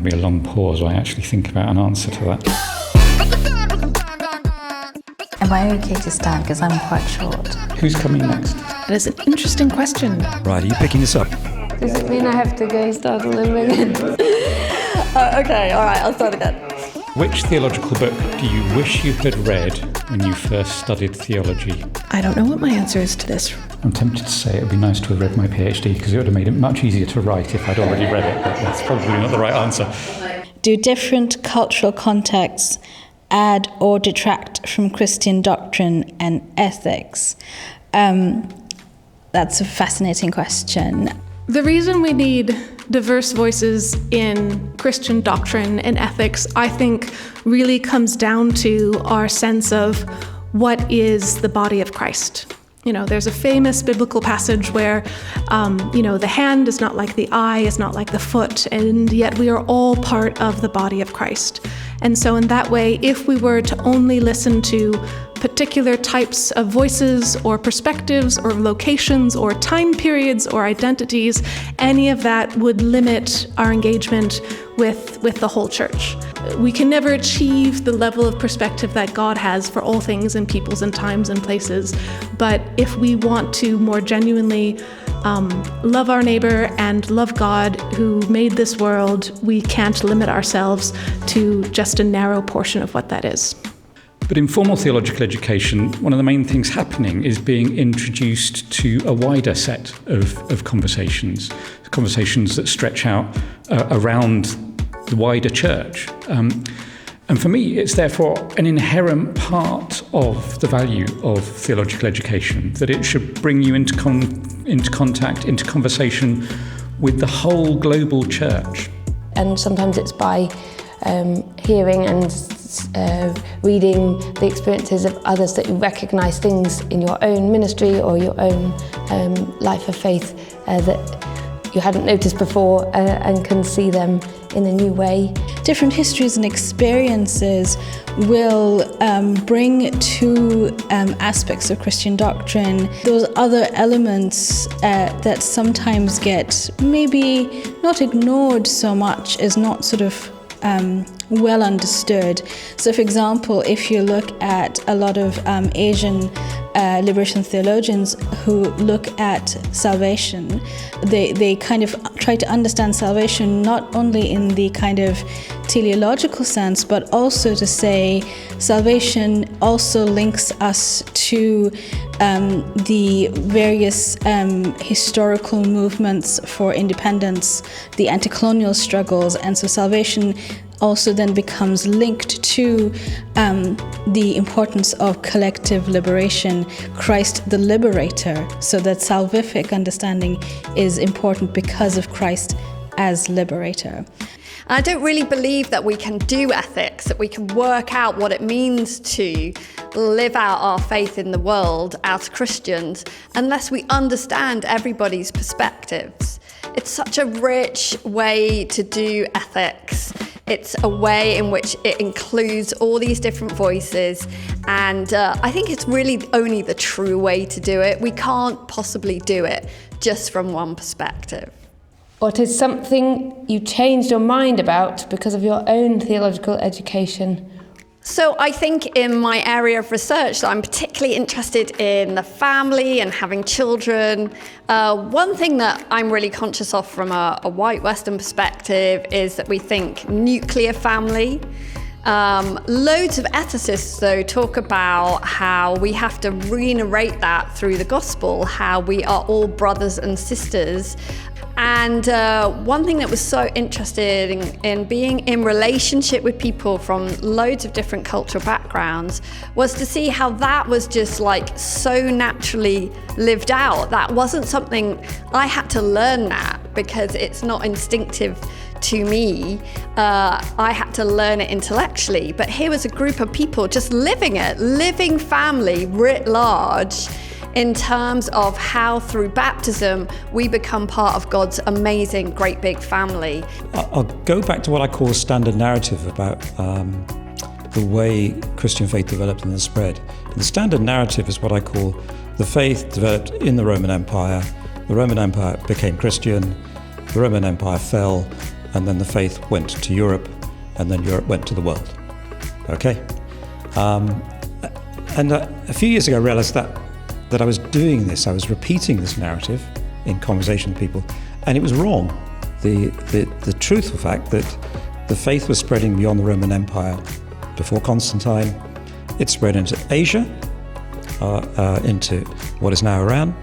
might be a long pause while I actually think about an answer to that. Am I okay to stand? Because I'm quite short. Who's coming next? That is an interesting question. Right, are you picking this up? Does it mean I have to go start all over again? Okay, all right, I'll start again. Which theological book do you wish you had read when you first studied theology? I don't know what my answer is to this. I'm tempted to say it would be nice to have read my PhD because it would have made it much easier to write if I'd already read it, but that's probably not the right answer. Do different cultural contexts add or detract from Christian doctrine and ethics? That's a fascinating question. The reason we need diverse voices in Christian doctrine and ethics, I think, really comes down to our sense of what is the body of Christ. There's a famous biblical passage where, the hand is not like the eye, is not like the foot, and yet we are all part of the body of Christ. And so in that way, if we were to only listen to particular types of voices or perspectives or locations or time periods or identities, any of that would limit our engagement with the whole church. We can never achieve the level of perspective that God has for all things and peoples and times and places. But if we want to more genuinely love our neighbor and love God who made this world, we can't limit ourselves to just a narrow portion of what that is. But in formal theological education, one of the main things happening is being introduced to a wider set of conversations that stretch out around the wider church. And for me, it's therefore an inherent part of the value of theological education, that it should bring you into contact, into conversation with the whole global church. And sometimes it's by hearing and reading the experiences of others that you recognise things in your own ministry or your own life of faith that you hadn't noticed before and can see them in a new way. Different histories and experiences will bring to aspects of Christian doctrine those other elements that sometimes get maybe not ignored so much as not sort of well understood. So for example, if you look at a lot of Asian liberation theologians who look at salvation, they kind of try to understand salvation not only in the kind of teleological sense, but also to say salvation also links us to the various historical movements for independence, the anti-colonial struggles, and so salvation also then becomes linked to the importance of collective liberation, Christ the liberator, so that salvific understanding is important because of Christ as liberator. I don't really believe that we can do ethics, that we can work out what it means to live out our faith in the world as Christians, unless we understand everybody's perspectives. It's such a rich way to do ethics. It's a way in which it includes all these different voices, and I think it's really only the true way to do it. We can't possibly do it just from one perspective. What is something you changed your mind about because of your own theological education? So I think in my area of research that I'm particularly interested in the family and having children. One thing that I'm really conscious of from a white Western perspective is that we think nuclear family. Loads of ethicists, though, talk about how we have to re-narrate that through the gospel, how we are all brothers and sisters. And one thing that was so interesting in being in relationship with people from loads of different cultural backgrounds was to see how that was just like so naturally lived out. That wasn't something I had to learn that because it's not instinctive to me. I had to learn it intellectually, but here was a group of people just living it, living family writ large, in terms of how through baptism we become part of God's amazing, great big family. I'll go back to what I call a standard narrative about the way Christian faith developed and then spread. And the standard narrative is what I call the faith developed in the Roman Empire. The Roman Empire became Christian, the Roman Empire fell, and then the faith went to Europe, and then Europe went to the world. Okay? And a few years ago I realized that I was doing this, I was repeating this narrative in conversation with people, and it was wrong. The truthful fact that the faith was spreading beyond the Roman Empire before Constantine. It spread into Asia, into what is now Iran,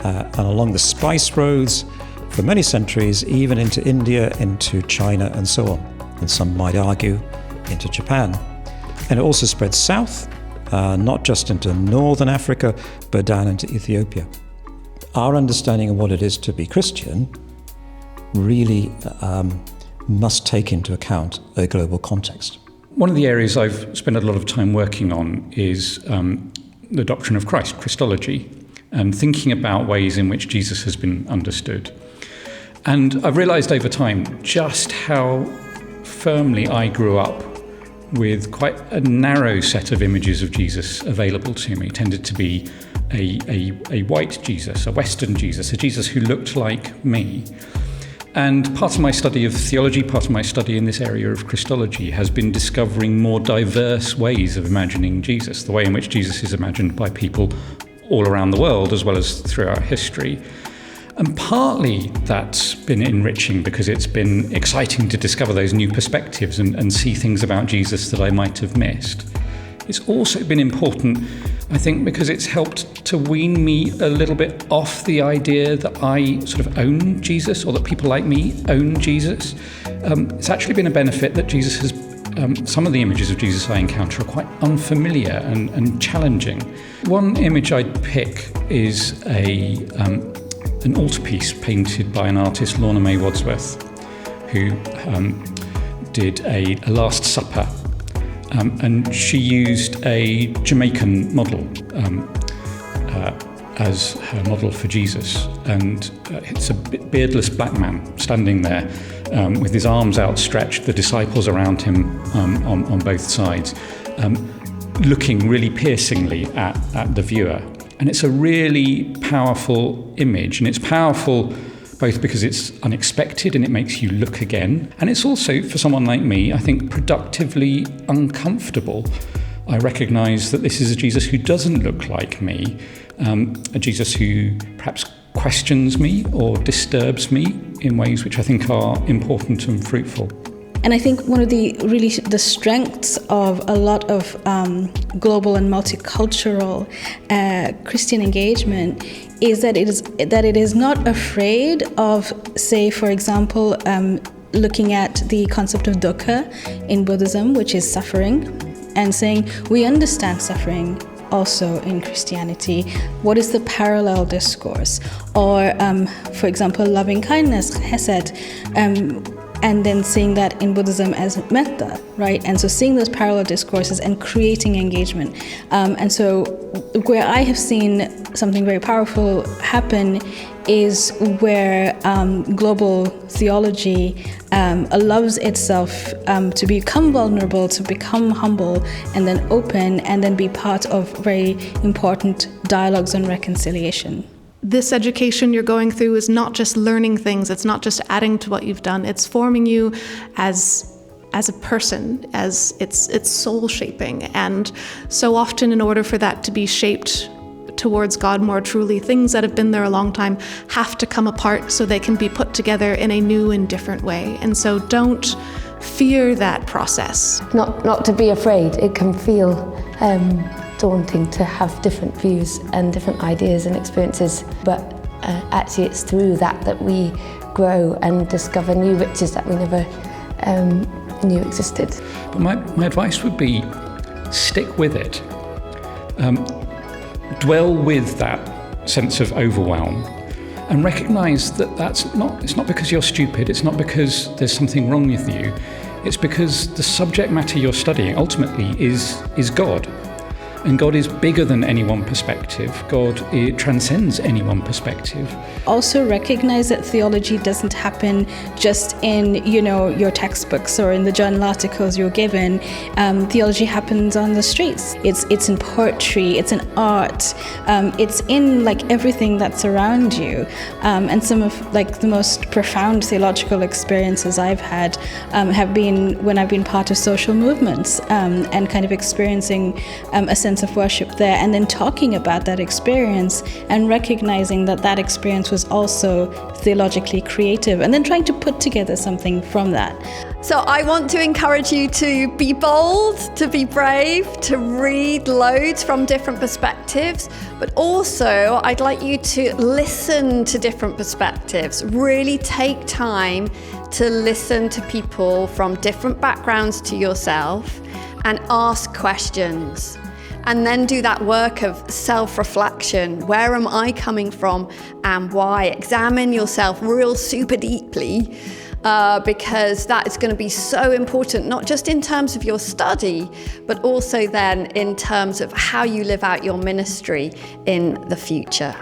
and along the spice roads for many centuries, even into India, into China, and so on. And some might argue into Japan. And it also spread south, not just into northern Africa, but down into Ethiopia. Our understanding of what it is to be Christian really must take into account a global context. One of the areas I've spent a lot of time working on is the doctrine of Christ, Christology, and thinking about ways in which Jesus has been understood. And I've realised over time just how firmly I grew up with quite a narrow set of images of Jesus available to me. It tended to be a white Jesus, a Western Jesus, a Jesus who looked like me. And part of my study of theology, part of my study in this area of Christology has been discovering more diverse ways of imagining Jesus, the way in which Jesus is imagined by people all around the world as well as throughout history. And partly that's been enriching because it's been exciting to discover those new perspectives and see things about Jesus that I might have missed. It's also been important, I think, because it's helped to wean me a little bit off the idea that I sort of own Jesus or that people like me own Jesus. It's actually been a benefit that Jesus has, some of the images of Jesus I encounter are quite unfamiliar and challenging. One image I'd pick is an altarpiece painted by an artist, Lorna May Wadsworth, who did a Last Supper. And she used a Jamaican model as her model for Jesus. And it's a beardless black man standing there with his arms outstretched, the disciples around him on both sides, looking really piercingly at the viewer. And it's a really powerful image, and it's powerful both because it's unexpected and it makes you look again. And it's also, for someone like me, I think productively uncomfortable. I recognise that this is a Jesus who doesn't look like me, a Jesus who perhaps questions me or disturbs me in ways which I think are important and fruitful. And I think one of the strengths of a lot of global and multicultural Christian engagement is that it is not afraid of, say, for example, looking at the concept of dukkha in Buddhism, which is suffering, and saying we understand suffering also in Christianity. What is the parallel discourse? Or, for example, loving kindness, hesed, and then seeing that in Buddhism as metta, right? And so seeing those parallel discourses and creating engagement. And so where I have seen something very powerful happen is where global theology allows itself to become vulnerable, to become humble, and then open, and then be part of very important dialogues on reconciliation. This education you're going through is not just learning things, it's not just adding to what you've done, it's forming you as a person, as it's soul shaping. And so often, in order for that to be shaped towards God more truly, things that have been there a long time have to come apart so they can be put together in a new and different way. And so don't fear that process. Not to be afraid. It can feel daunting to have different views and different ideas and experiences, but actually it's through that we grow and discover new riches that we never knew existed. But my advice would be stick with it. Dwell with that sense of overwhelm and recognise that it's not because you're stupid, it's not because there's something wrong with you, it's because the subject matter you're studying ultimately is God. And God is bigger than any one perspective. God, it transcends any one perspective. Also recognize that theology doesn't happen just in, your textbooks or in the journal articles you're given. Theology happens on the streets. It's in poetry, it's in art, it's in everything that's around you. And some of the most profound theological experiences I've had have been when I've been part of social movements and kind of experiencing a sense of worship there, and then talking about that experience and recognizing that experience was also theologically creative, and then trying to put together something from that. So I want to encourage you to be bold, to be brave, to read loads from different perspectives, but also I'd like you to listen to different perspectives. Really take time to listen to people from different backgrounds to yourself and ask questions. And then do that work of self-reflection. Where am I coming from and why? Examine yourself real super deeply because that is going to be so important, not just in terms of your study, but also then in terms of how you live out your ministry in the future.